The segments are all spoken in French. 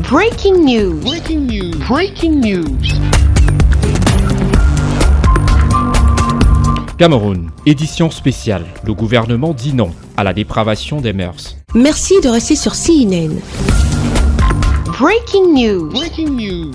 Breaking news. Breaking news. Breaking news. Cameroun, édition spéciale. Le gouvernement dit non à la dépravation des mœurs. Merci de rester sur CNN. Breaking news. Breaking news.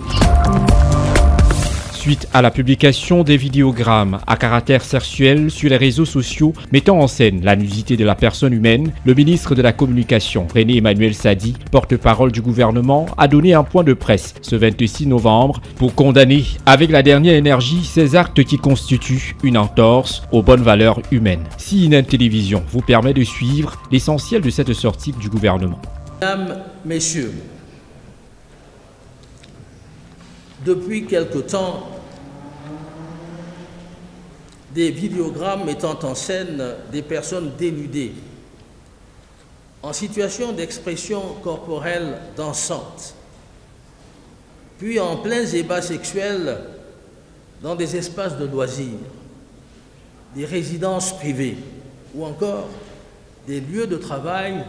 Suite à la publication des vidéogrammes à caractère sexuel sur les réseaux sociaux mettant en scène la nudité de la personne humaine, le ministre de la Communication, René Emmanuel Sadi, porte-parole du gouvernement, a donné un point de presse ce 26 novembre pour condamner avec la dernière énergie ces actes qui constituent une entorse aux bonnes valeurs humaines. CNN Télévision vous permet de suivre l'essentiel de cette sortie du gouvernement. Mesdames, Messieurs, depuis quelque temps, des vidéogrammes mettant en scène des personnes dénudées, en situation d'expression corporelle dansante, puis en pleins ébats sexuels dans des espaces de loisirs, des résidences privées ou encore des lieux de travail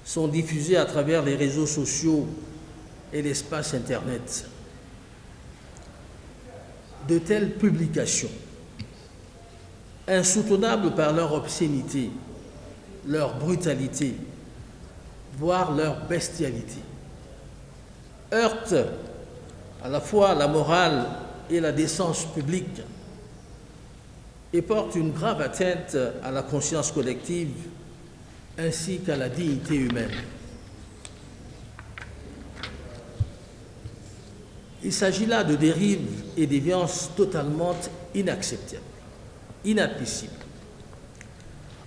sont diffusés à travers les réseaux sociaux et l'espace Internet. De telles publications, insoutenables par leur obscénité, leur brutalité, voire leur bestialité, heurtent à la fois la morale et la décence publique et portent une grave atteinte à la conscience collective ainsi qu'à la dignité humaine. Il s'agit là de dérives et déviances totalement inacceptables, inadmissibles,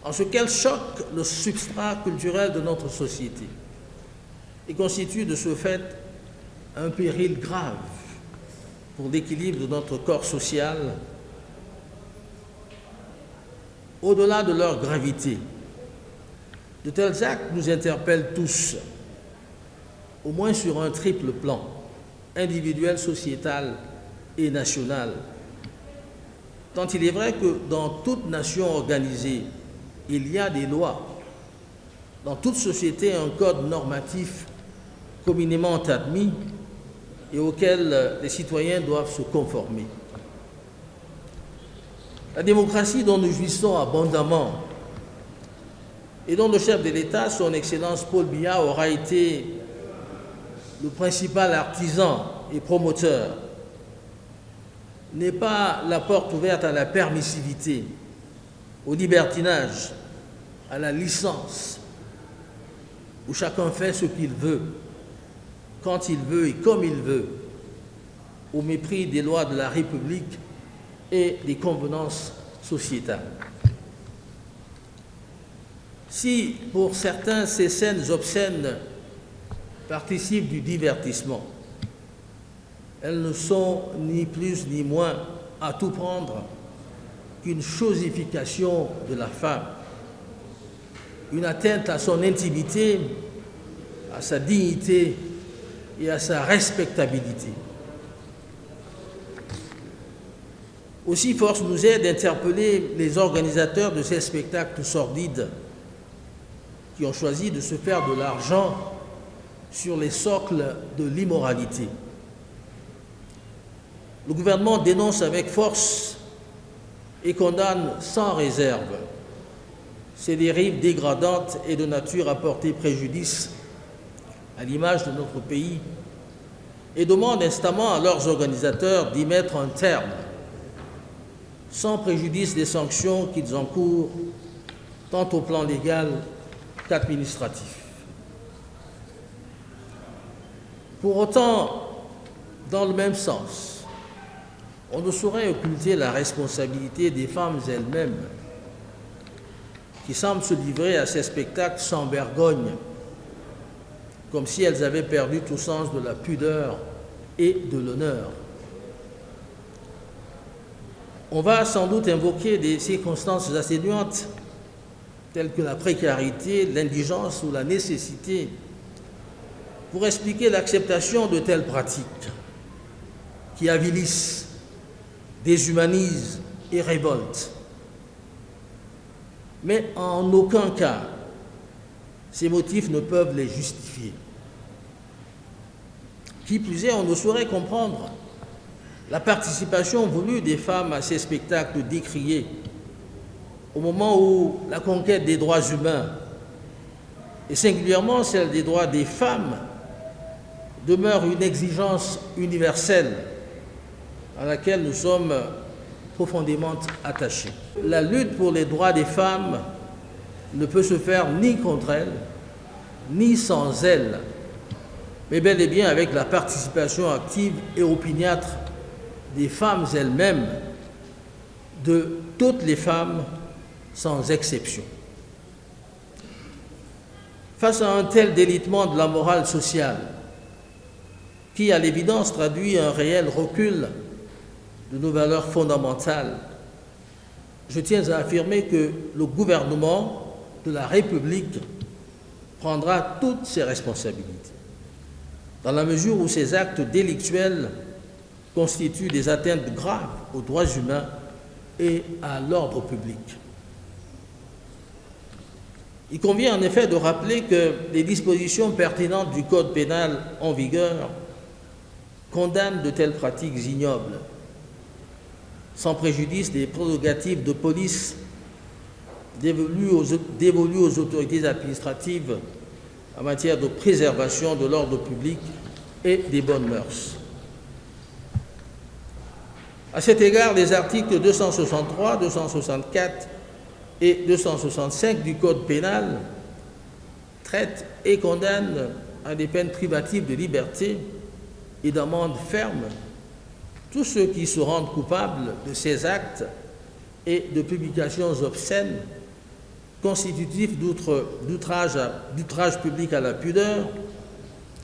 en ce qu'elles choquent le substrat culturel de notre société et constituent de ce fait un péril grave pour l'équilibre de notre corps social. Au-delà de leur gravité, de tels actes nous interpellent tous, au moins sur un triple plan, individuel, sociétal et national. Tant il est vrai que dans toute nation organisée, il y a des lois. Dans toute société, un code normatif communément admis et auquel les citoyens doivent se conformer. La démocratie dont nous jouissons abondamment et dont le chef de l'État, son Excellence Paul Biya, aura été le principal artisan et promoteur, n'est pas la porte ouverte à la permissivité, au libertinage, à la licence, où chacun fait ce qu'il veut, quand il veut et comme il veut, au mépris des lois de la République et des convenances sociétales. Si, pour certains, ces scènes obscènes participent du divertissement, elles ne sont ni plus ni moins à tout prendre qu'une chosification de la femme, une atteinte à son intimité, à sa dignité et à sa respectabilité. Aussi, force nous est d'interpeller les organisateurs de ces spectacles sordides qui ont choisi de se faire de l'argent sur les socles de l'immoralité. Le gouvernement dénonce avec force et condamne sans réserve ces dérives dégradantes et de nature à porter préjudice à l'image de notre pays et demande instamment à leurs organisateurs d'y mettre un terme, sans préjudice des sanctions qu'ils encourent, tant au plan légal qu'administratif. Pour autant, dans le même sens, on ne saurait occulter la responsabilité des femmes elles-mêmes qui semblent se livrer à ces spectacles sans vergogne, comme si elles avaient perdu tout sens de la pudeur et de l'honneur. On va sans doute invoquer des circonstances atténuantes telles que la précarité, l'indigence ou la nécessité pour expliquer l'acceptation de telles pratiques qui avilissent, déshumanisent et révoltent. Mais en aucun cas, ces motifs ne peuvent les justifier. Qui plus est, on ne saurait comprendre la participation voulue des femmes à ces spectacles décriés au moment où la conquête des droits humains, et singulièrement celle des droits des femmes, demeure une exigence universelle à laquelle nous sommes profondément attachés. La lutte pour les droits des femmes ne peut se faire ni contre elles, ni sans elles, mais bel et bien avec la participation active et opiniâtre des femmes elles-mêmes, de toutes les femmes sans exception. Face à un tel délitement de la morale sociale, qui à l'évidence traduit un réel recul de nos valeurs fondamentales, je tiens à affirmer que le gouvernement de la République prendra toutes ses responsabilités, dans la mesure où ces actes délictuels constituent des atteintes graves aux droits humains et à l'ordre public. Il convient en effet de rappeler que les dispositions pertinentes du Code pénal en vigueur condamnent de telles pratiques ignobles, sans préjudice des prérogatives de police dévolues aux autorités administratives en matière de préservation de l'ordre public et des bonnes mœurs. À cet égard, les articles 263, 264 et 265 du Code pénal traitent et condamnent à des peines privatives de liberté et d'amende ferme tous ceux qui se rendent coupables de ces actes et de publications obscènes constitutifs d'outrage public à la pudeur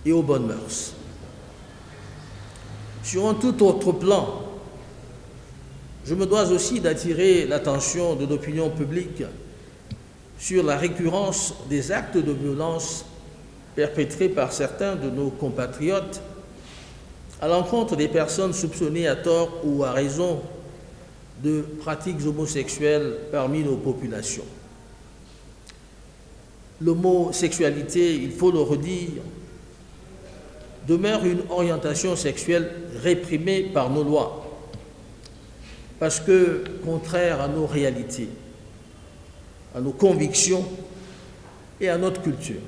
et aux bonnes mœurs. Sur un tout autre plan, je me dois aussi d'attirer l'attention de l'opinion publique sur la récurrence des actes de violence perpétrés par certains de nos compatriotes à l'encontre des personnes soupçonnées à tort ou à raison de pratiques homosexuelles parmi nos populations. L'homosexualité, il faut le redire, demeure une orientation sexuelle réprimée par nos lois, parce que contraire à nos réalités, à nos convictions et à notre culture,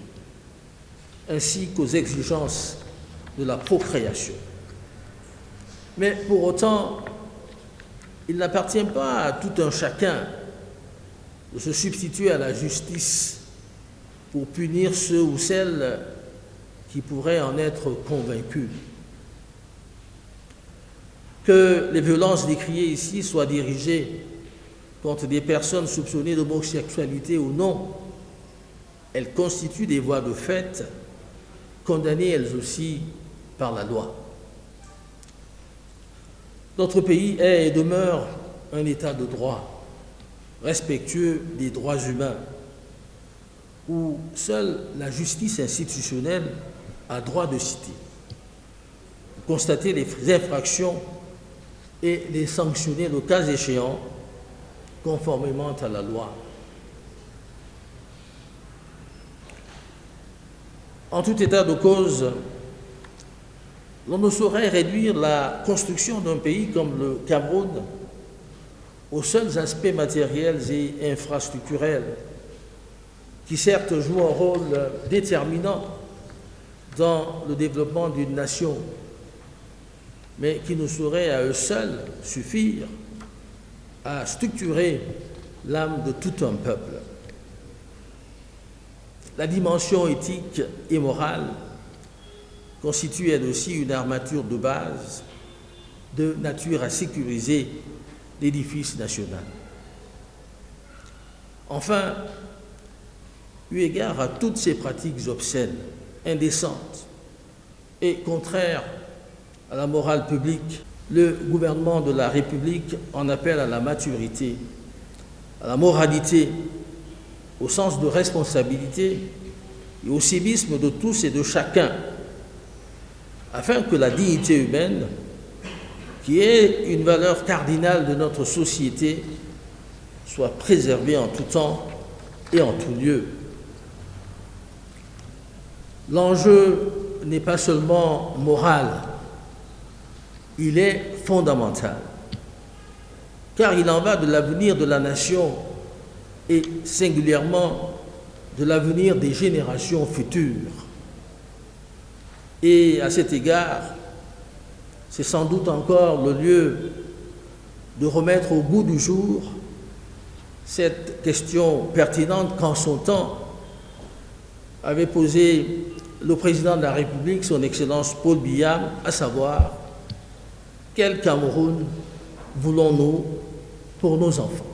ainsi qu'aux exigences de la procréation. Mais pour autant, il n'appartient pas à tout un chacun de se substituer à la justice pour punir ceux ou celles qui pourraient en être convaincus. Que les violences décriées ici soient dirigées contre des personnes soupçonnées d'homosexualité ou non, elles constituent des voies de fait, condamnées elles aussi par la loi. Notre pays est et demeure un État de droit, respectueux des droits humains, où seule la justice institutionnelle a droit de citer, constater les infractions et les sanctionner le cas échéant, conformément à la loi. En tout état de cause, l'on ne saurait réduire la construction d'un pays comme le Cameroun aux seuls aspects matériels et infrastructurels, qui certes jouent un rôle déterminant dans le développement d'une nation, mais qui ne sauraient à eux seuls suffire à structurer l'âme de tout un peuple. La dimension éthique et morale constitue elle aussi une armature de base de nature à sécuriser l'édifice national. Enfin, eu égard à toutes ces pratiques obscènes, indécentes et contraires à la morale publique, le gouvernement de la République en appelle à la maturité, à la moralité, au sens de responsabilité et au civisme de tous et de chacun, afin que la dignité humaine, qui est une valeur cardinale de notre société, soit préservée en tout temps et en tout lieu. L'enjeu n'est pas seulement moral, il est fondamental, car il en va de l'avenir de la nation et singulièrement de l'avenir des générations futures. Et à cet égard, c'est sans doute encore le lieu de remettre au goût du jour cette question pertinente qu'en son temps avait posée le président de la République, son Excellence Paul Biya, à savoir quel Cameroun voulons-nous pour nos enfants.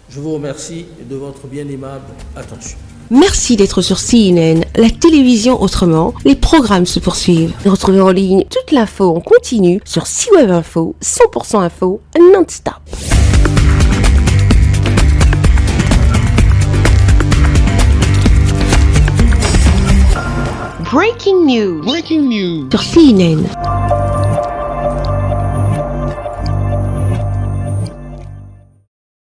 Je vous remercie de votre bien aimable attention. Merci d'être sur CNN, la télévision autrement. Les programmes se poursuivent. Retrouvez en ligne toute l'info en continu sur C-Web Info, 100% info, non-stop. Breaking news. Breaking news. Sur CNN.